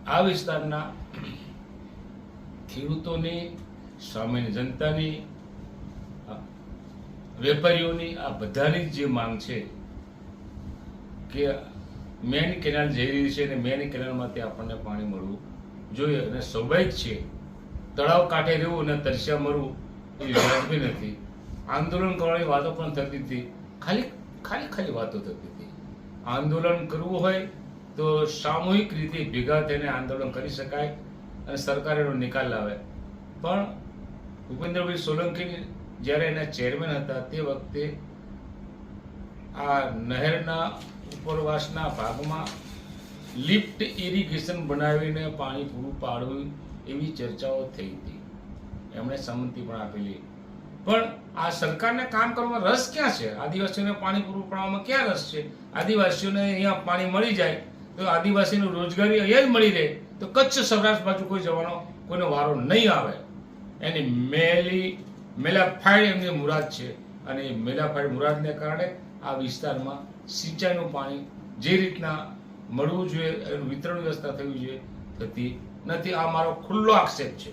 આ વિસ્તારના ખેડૂતોની, સામાન્ય જનતાની, વેપારીઓની, આ બધાની જે માંગ છે કે મેન કેનાલ જઈ રહી છે અને મેન કેનાલમાંથી આપણને પાણી મળવું જોઈએ. અને સ્વાભાવિક છે, તળાવ કાંઠે રહેવું અને તરસ્યા મરવું એ વ્યાજબી નથી. આંદોલન કરવાની વાતો પણ થતી હતી, ખાલી વાતો થતી હતી. આંદોલન કરવું હોય તો સામૂહિક રીતે ભેગા થઈને આંદોલન કરી શકાય અને સરકાર એનો નિકાલ લાવે. પણ ભૂપેન્દ્રભાઈ સોલંકી જ્યારે એના ચેરમેન હતા તે વખતે આ નહેરના ઉપરવાસના ભાગમાં લિફ્ટ ઇરિગેશન બનાવીને પાણી પૂરું પાડવું એવી ચર્ચાઓ થઈ હતી. એમણે સંમતિ પણ આપેલી. પણ આ સરકારને કામ કરવામાં રસ ક્યાં છે? આદિવાસીઓને પાણી પૂરું પાડવામાં ક્યાં રસ છે? આદિવાસીઓને અહીંયા પાણી મળી જાય તો આદિવાસીનું રોજગારી અહીંયા જ મળી રહે તો કચ્છ સૌરાષ્ટ્ર બાજુ કોઈ જવાનો કોઈનો વારો નહીં આવે. એની મેલાફાઈડ એમની મુરાદ છે અને એ મેલાફાઈડ મુરાદને કારણે આ વિસ્તારમાં સિંચાઈનું પાણી જે રીતના મળવું જોઈએ, એનું વિતરણ વ્યવસ્થા થવી જોઈએ, થતી નથી. આ મારો ખુલ્લો આક્ષેપ છે.